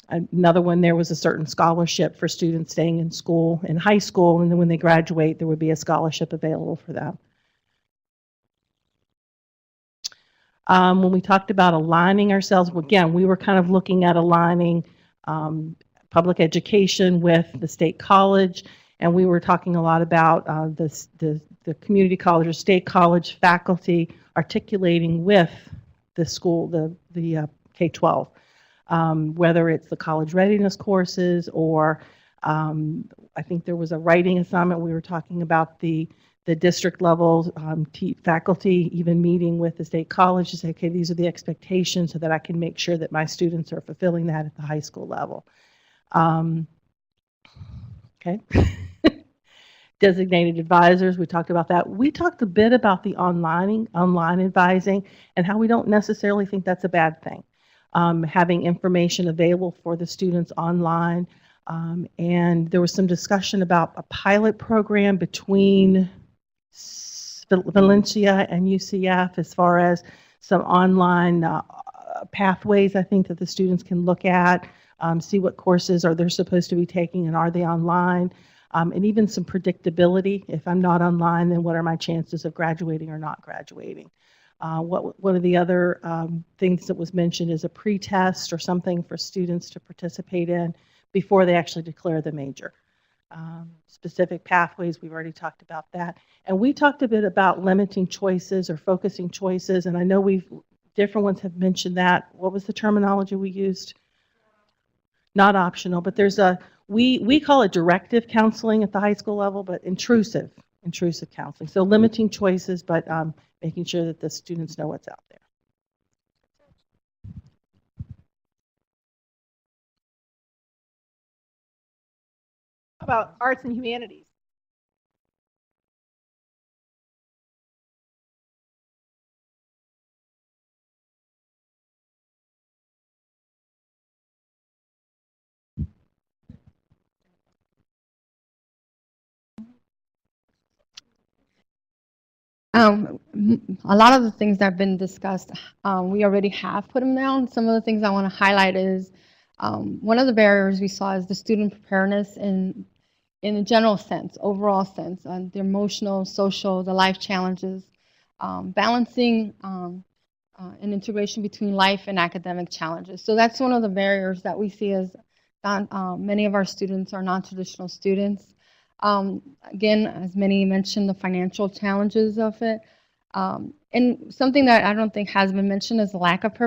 Another one, there was a certain scholarship for students staying in school, in high school, and then when they graduate, there would be a scholarship available for them. When we talked about aligning ourselves, again, we were kind of looking at aligning public education with the state college, and we were talking a lot about the community college or state college faculty articulating with the school, the K-12, whether it's the college readiness courses or I think there was a writing assignment. We were talking about the district level faculty even meeting with the state college to say, okay, these are the expectations so that I can make sure that my students are fulfilling that at the high school level. Okay. Designated advisors, we talked about that. We talked a bit about the online advising and how we don't necessarily think that's a bad thing. Having information available for the students online. And there was some discussion about a pilot program between Valencia and UCF as far as some online pathways I think that the students can look at, see what courses are they supposed to be taking and are they online. And even some predictability. If I'm not online, then what are my chances of graduating or not graduating? One of the other things that was mentioned is a pre-test or something for students to participate in before they actually declare the major. Specific pathways, we've already talked about that. And we talked a bit about limiting choices or focusing choices, and I know different ones have mentioned that. What was the terminology we used? Not optional, but there's we call it directive counseling at the high school level, but intrusive counseling. So limiting choices, but making sure that the students know what's out there. How about arts and humanities? A lot of the things that have been discussed, we already have put them down. Some of the things I want to highlight is one of the barriers we saw is the student preparedness in a general sense, overall sense, the emotional, social, the life challenges, balancing an integration between life and academic challenges. So that's one of the barriers that we see as many of our students are non-traditional students. Again, as many mentioned, the financial challenges of it. And something that I don't think has been mentioned is the lack of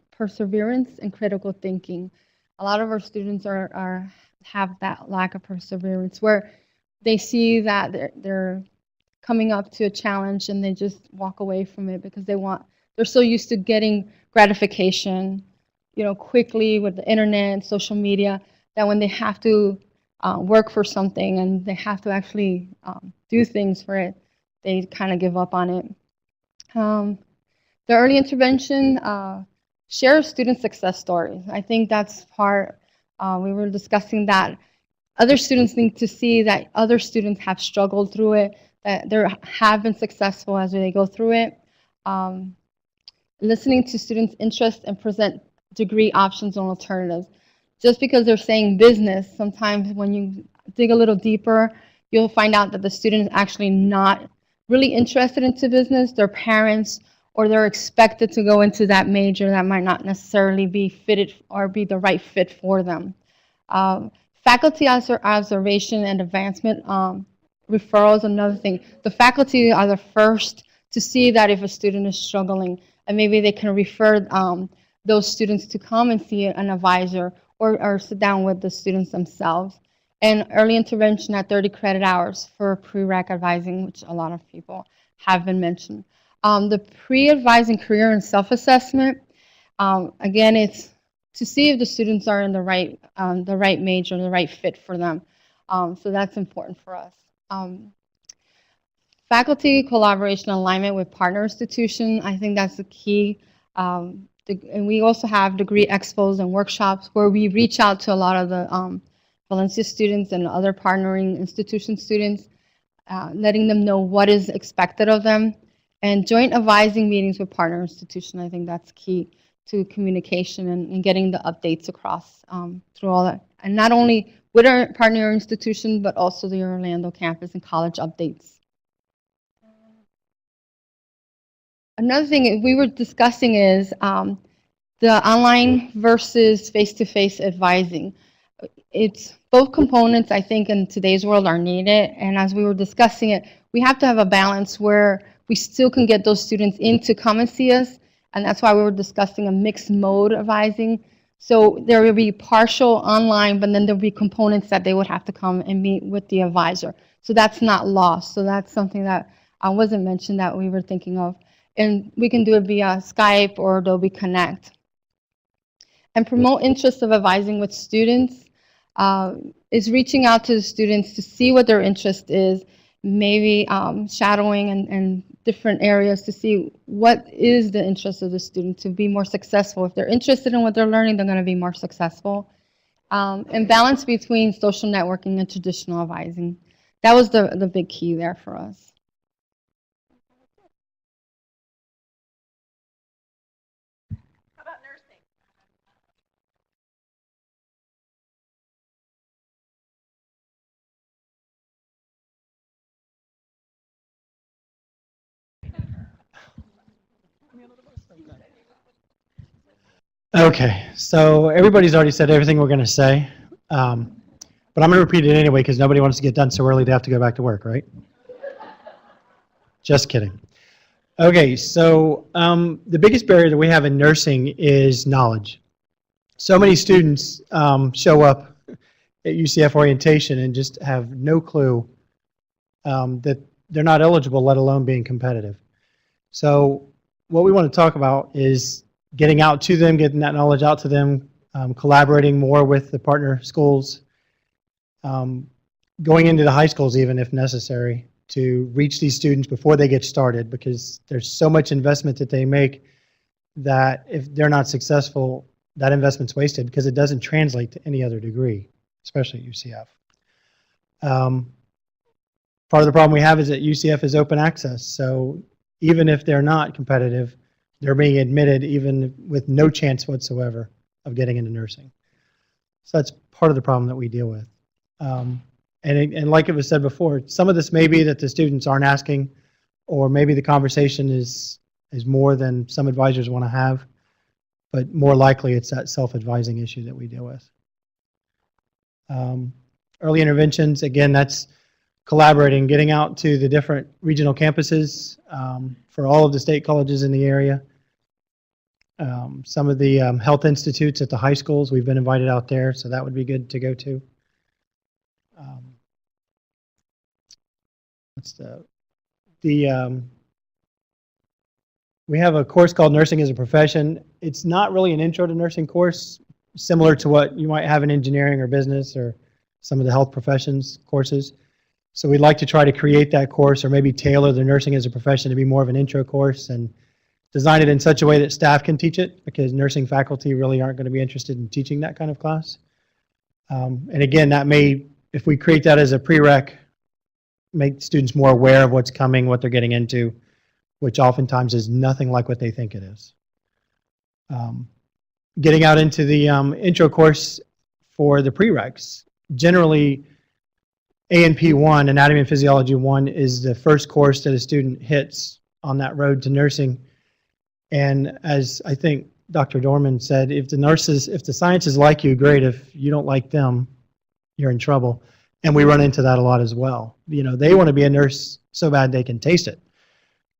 perseverance and critical thinking. A lot of our students have that lack of perseverance where they see that they're coming up to a challenge and they just walk away from it because they're so used to getting gratification, quickly with the internet, social media, that when they have to work for something and they have to actually do things for it, they kind of give up on it. The early intervention, share student success stories. I think that's part, we were discussing that. Other students need to see that other students have struggled through it, that they have been successful as they go through it. Listening to students' interests and present degree options and alternatives. Just because they're saying business, sometimes when you dig a little deeper, you'll find out that the student is actually not really interested into business. Their parents or they're expected to go into that major that might not necessarily be fitted or be the right fit for them. Faculty observation and advancement referrals, another thing. The faculty are the first to see that if a student is struggling, and maybe they can refer those students to come and see an advisor or sit down with the students themselves. And early intervention at 30 credit hours for pre-req advising, which a lot of people have been mentioned. The pre-advising career and self-assessment, again, it's to see if the students are in the right major, the right fit for them. So that's important for us. Faculty collaboration alignment with partner institution, I think that's the key. And we also have degree expos and workshops where we reach out to a lot of the Valencia students and other partnering institution students, letting them know what is expected of them. And joint advising meetings with partner institution, I think that's key. to communication and getting the updates across through all that. And not only with our partner institution, but also the Orlando campus and college updates. Another thing we were discussing is the online versus face-to-face advising. It's both components, I think, in today's world are needed. And as we were discussing it, we have to have a balance where we still can get those students in to come and see us. And that's why we were discussing a mixed mode advising. So there will be partial online, but then there'll be components that they would have to come and meet with the advisor. So that's not lost. So that's something that wasn't mentioned that we were thinking of. And we can do it via Skype or Adobe Connect. And promote interest of advising with students is reaching out to the students to see what their interest is, maybe shadowing and different areas to see what is the interest of the student to be more successful. If they're interested in what they're learning, they're going to be more successful. And balance between social networking and traditional advising. That was the big key there for us. Okay, so everybody's already said everything we're going to say, but I'm going to repeat it anyway because nobody wants to get done so early to have to go back to work, right? Just kidding. Okay, so the biggest barrier that we have in nursing is knowledge. So many students show up at UCF orientation and just have no clue that they're not eligible, let alone being competitive. So what we want to talk about is getting out to them, getting that knowledge out to them, collaborating more with the partner schools, going into the high schools even if necessary to reach these students before they get started, because there's so much investment that they make that if they're not successful, that investment's wasted because it doesn't translate to any other degree, especially at UCF. Part of the problem we have is that UCF is open access, so even if they're not competitive, they're being admitted even with no chance whatsoever of getting into nursing. So that's part of the problem that we deal with. And like it was said before, some of this may be that the students aren't asking, or maybe the conversation is more than some advisors want to have, but more likely it's that self-advising issue that we deal with. Early interventions, again, that's collaborating, getting out to the different regional campuses for all of the state colleges in the area. Some of the health institutes at the high schools, we've been invited out there, so that would be good to go to. We have a course called Nursing as a Profession. It's not really an intro to nursing course, similar to what you might have in engineering or business or some of the health professions courses. So we'd like to try to create that course or maybe tailor the Nursing as a Profession to be more of an intro course and design it in such a way that staff can teach it, because nursing faculty really aren't going to be interested in teaching that kind of class. And again, that may, if we create that as a prereq, make students more aware of what's coming, what they're getting into, which oftentimes is nothing like what they think it is. Getting out into the intro course for the prereqs. Generally, A&P 1, Anatomy and Physiology 1, is the first course that a student hits on that road to nursing. And as I think Dr. Dorman said, if the sciences like you, great. If you don't like them, you're in trouble. And we run into that a lot as well. You know, they want to be a nurse so bad they can taste it.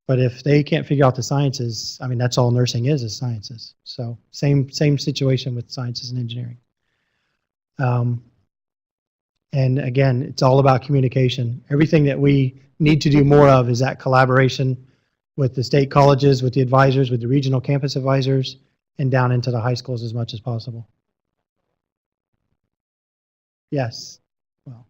But if they can't figure out the sciences, I mean, that's all nursing is sciences. So same situation with sciences and engineering. And again, it's all about communication. Everything that we need to do more of is that collaboration with the state colleges, with the advisors, with the regional campus advisors, and down into the high schools as much as possible. Yes. Well.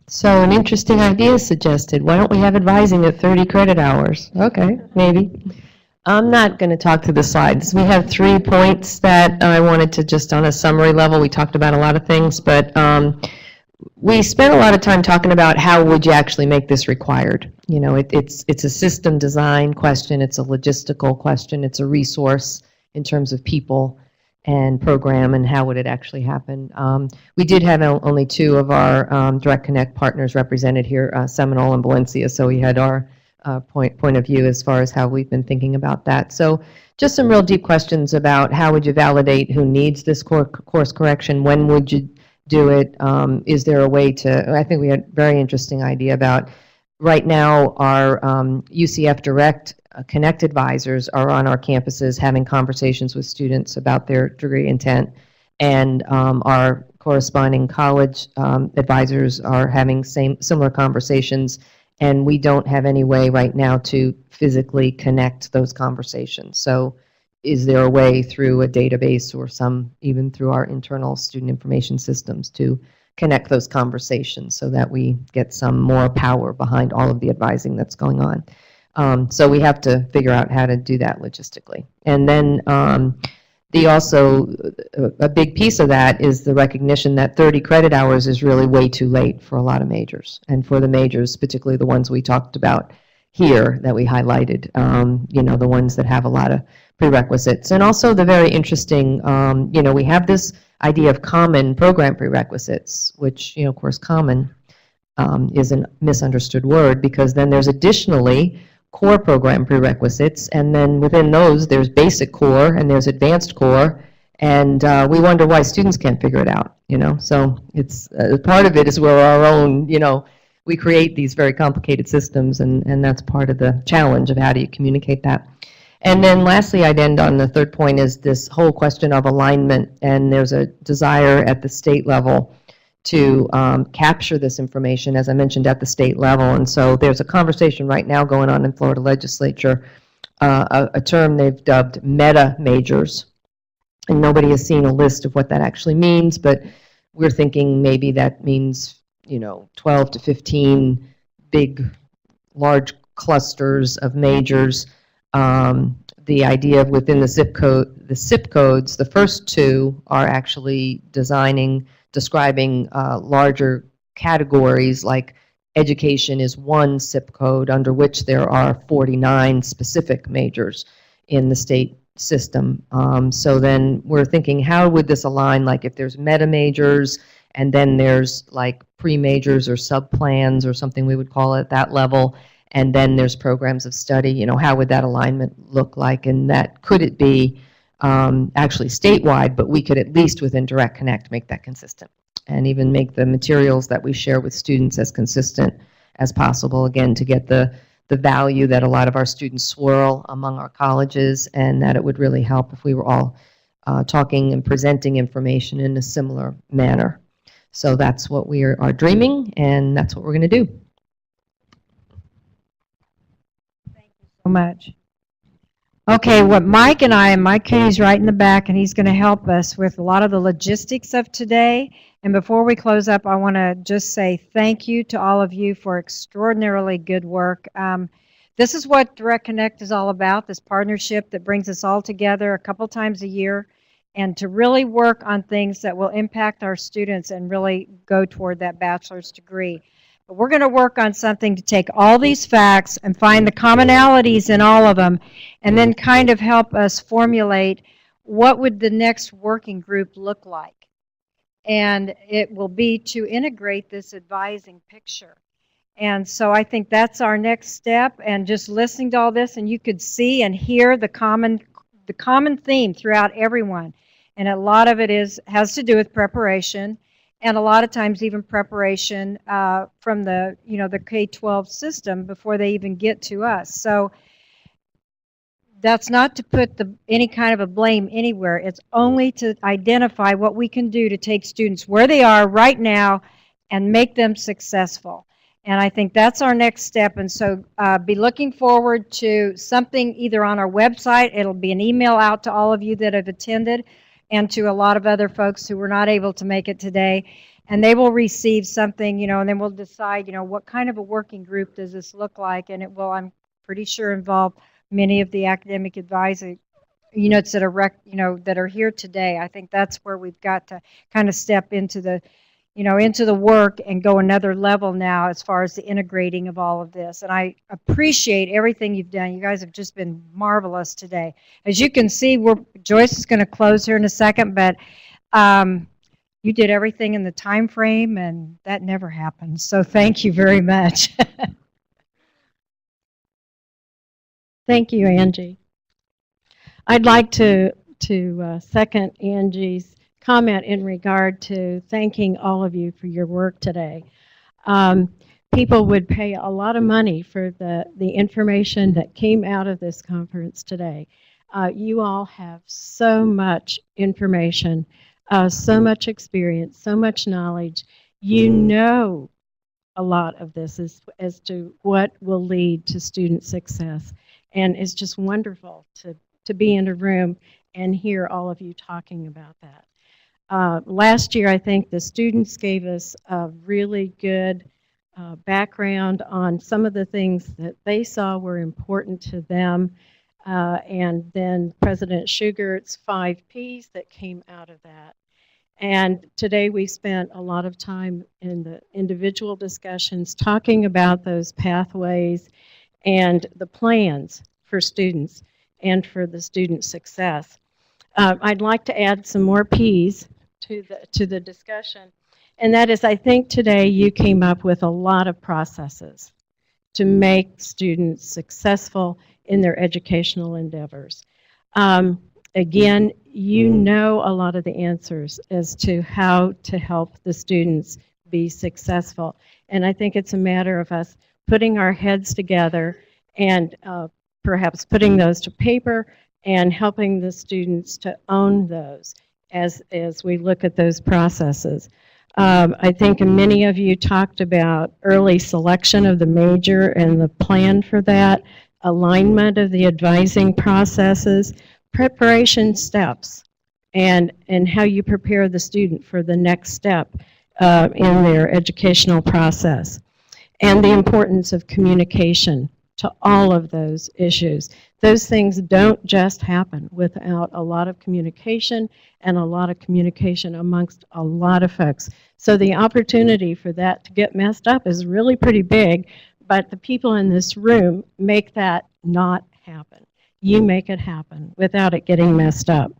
So an interesting idea is suggested. Why don't we have advising at 30 credit hours? Okay, maybe. I'm not going to talk to the slides. We have 3 points that I wanted to just on a summary level. We talked about a lot of things, but we spent a lot of time talking about how would you actually make this required. You know, it's a system design question, it's a logistical question, it's a resource in terms of people and program and how would it actually happen. We did have only 2 of our Direct Connect partners represented here, Seminole and Valencia, so we had our point of view as far as how we've been thinking about that. So just some real deep questions about how would you validate who needs this course correction, when would you do it, is there a way to, I think we had a very interesting idea about, right now our UCF Direct Connect advisors are on our campuses having conversations with students about their degree intent, and our corresponding college advisors are having similar conversations, and we don't have any way right now to physically connect those conversations. So is there a way through a database or even through our internal student information systems to connect those conversations so that we get some more power behind all of the advising that's going on? So we have to figure out how to do that logistically. And then a big piece of that is the recognition that 30 credit hours is really way too late for a lot of majors. And for the majors, particularly the ones we talked about here that we highlighted, you know, the ones that have a lot of prerequisites. And also the very interesting, you know, we have this idea of common program prerequisites, which, you know, of course, common is a misunderstood word, because then there's additionally core program prerequisites, and then within those there's basic core and there's advanced core, and we wonder why students can't figure it out, you know. So it's part of it is we're our own, you know, we create these very complicated systems, and that's part of the challenge of how do you communicate that. And then lastly, I'd end on the 3rd point is this whole question of alignment, and there's a desire at the state level to capture this information, as I mentioned, at the state level. And so there's a conversation right now going on in Florida legislature, a term they've dubbed meta majors. And nobody has seen a list of what that actually means, but we're thinking maybe that means, you know, 12 to 15 big, large clusters of majors. The idea of within the zip codes, the first 2 are actually describing larger categories, like education is one zip code under which there are 49 specific majors in the state system. So then we're thinking, how would this align, like if there's meta majors and then there's like pre-majors or sub-plans or something we would call it at that level, and then there's programs of study, you know, how would that alignment look like? And that, could it be actually statewide, but we could at least within Direct Connect make that consistent and even make the materials that we share with students as consistent as possible, again, to get the value that a lot of our students swirl among our colleges, and that it would really help if we were all talking and presenting information in a similar manner. So that's what we are dreaming, and that's what we're going to do. So much. Okay, what Mike and Mike Cooney's right in the back, and he's going to help us with a lot of the logistics of today. And before we close up, I want to just say thank you to all of you for extraordinarily good work. This is what Direct Connect is all about, this partnership that brings us all together a couple times a year, and to really work on things that will impact our students and really go toward that bachelor's degree. But we're going to work on something to take all these facts and find the commonalities in all of them, and then kind of help us formulate what would the next working group look like. And it will be to integrate this advising picture. And so I think that's our next step, and just listening to all this, and you could see and hear the common theme throughout everyone. And a lot of it has to do with preparation, and a lot of times even preparation from the K-12 system before they even get to us. So that's not to put any kind of a blame anywhere. It's only to identify what we can do to take students where they are right now and make them successful. And I think that's our next step. And so be looking forward to something either on our website. It'll be an email out to all of you that have attended, and to a lot of other folks who were not able to make it today. And they will receive something, and then we'll decide, what kind of a working group does this look like. And it will, I'm pretty sure, involve many of the academic advising units that are that are here today. I think that's where we've got to kind of step into the into the work and go another level now as far as the integrating of all of this. And I appreciate everything you've done. You guys have just been marvelous today. As you can see, Joyce is going to close here in a second, but you did everything in the time frame, and that never happens. So thank you very much. Thank you, Angie. I'd like to second Angie's comment in regard to thanking all of you for your work today. People would pay a lot of money for the information that came out of this conference today. You all have so much information, so much experience, so much knowledge. You know a lot of this as to what will lead to student success. And it's just wonderful to be in a room and hear all of you talking about that. Last year, I think the students gave us a really good background on some of the things that they saw were important to them. And then President Sugart's 5 Ps that came out of that. And today we spent a lot of time in the individual discussions talking about those pathways and the plans for students and for the student success. I'd like to add some more Ps to the discussion, and that is, I think today you came up with a lot of processes to make students successful in their educational endeavors. Again, you know a lot of the answers as to how to help the students be successful, and I think it's a matter of us putting our heads together and perhaps putting those to paper and helping the students to own those as we look at those processes. I think many of you talked about early selection of the major and the plan for that, alignment of the advising processes, preparation steps, and how you prepare the student for the next step in their educational process, and the importance of communication to all of those issues. Those things don't just happen without a lot of communication and a lot of communication amongst a lot of folks. So the opportunity for that to get messed up is really pretty big, but the people in this room make that not happen. You make it happen without it getting messed up.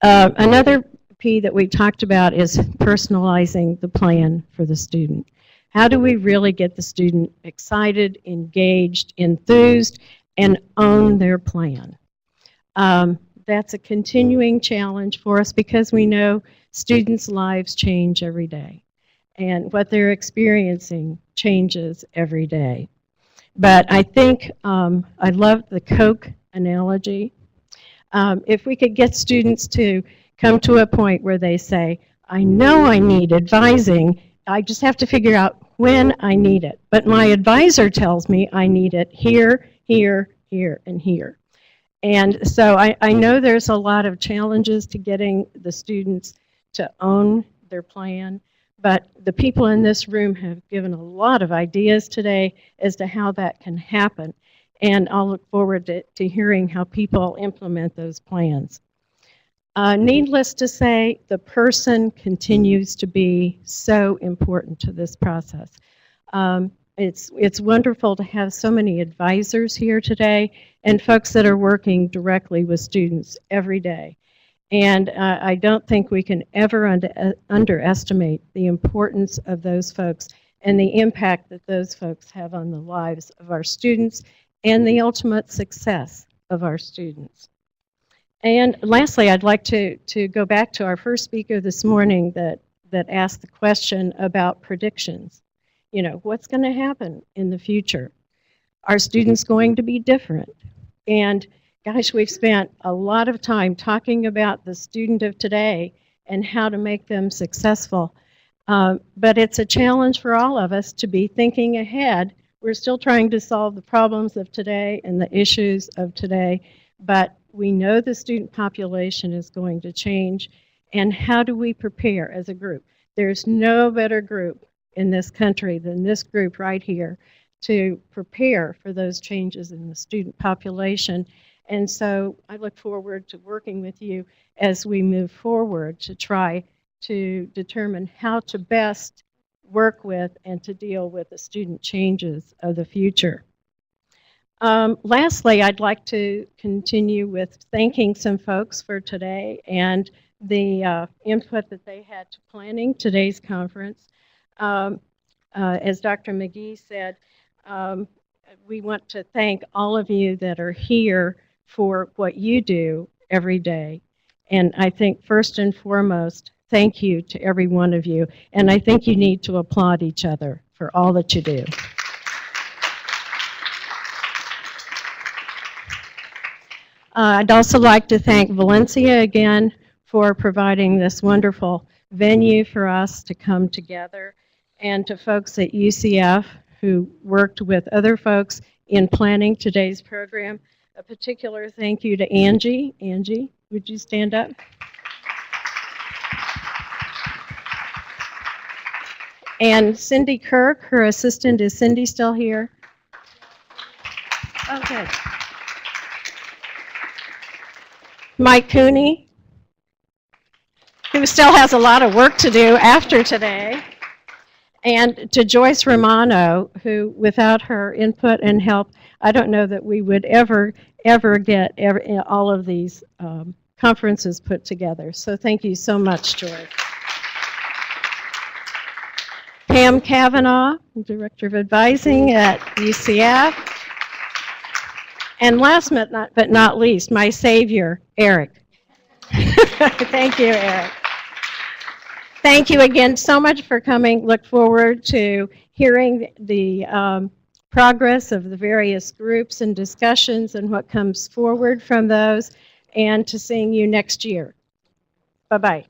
Another P that we talked about is personalizing the plan for the student. How do we really get the student excited, engaged, enthused, and own their plan? That's a continuing challenge for us because we know students' lives change every day, and what they're experiencing changes every day. But I think I love the Coke analogy. If we could get students to come to a point where they say, I know I need advising, I just have to figure out when I need it. But my advisor tells me I need it here, here, here, and here. And so I know there's a lot of challenges to getting the students to own their plan, but the people in this room have given a lot of ideas today as to how that can happen. And I'll look forward to hearing how people implement those plans. Needless to say, the person continues to be so important to this process. It's wonderful to have so many advisors here today and folks that are working directly with students every day. And I don't think we can ever underestimate the importance of those folks and the impact that those folks have on the lives of our students and the ultimate success of our students. And lastly, I'd like to go back to our first speaker this morning that asked the question about predictions. You know, what's going to happen in the future? Are students going to be different? And gosh, we've spent a lot of time talking about the student of today and how to make them successful. But it's a challenge for all of us to be thinking ahead. We're still trying to solve the problems of today and the issues of today, but we know the student population is going to change. And how do we prepare as a group? There's no better group in this country than this group right here to prepare for those changes in the student population. And so I look forward to working with you as we move forward to try to determine how to best work with and to deal with the student changes of the future. Lastly, I'd like to continue with thanking some folks for today and the input that they had to planning today's conference. As Dr. McGee said, we want to thank all of you that are here for what you do every day. And I think first and foremost, thank you to every one of you. And I think you need to applaud each other for all that you do. I'd also like to thank Valencia again for providing this wonderful venue for us to come together, and to folks at UCF who worked with other folks in planning today's program. A particular thank you to Angie. Angie, would you stand up? And Cindy Kirk, her assistant. Is Cindy still here? Oh, good. Mike Cooney, who still has a lot of work to do after today. And to Joyce Romano, who, without her input and help, I don't know that we would ever get all of these conferences put together. So thank you so much, Joyce. Pam Cavanaugh, Director of Advising at UCF. And last but not least, my savior, Eric. Thank you, Eric. Thank you again so much for coming. Look forward to hearing the progress of the various groups and discussions and what comes forward from those, and to seeing you next year. Bye-bye.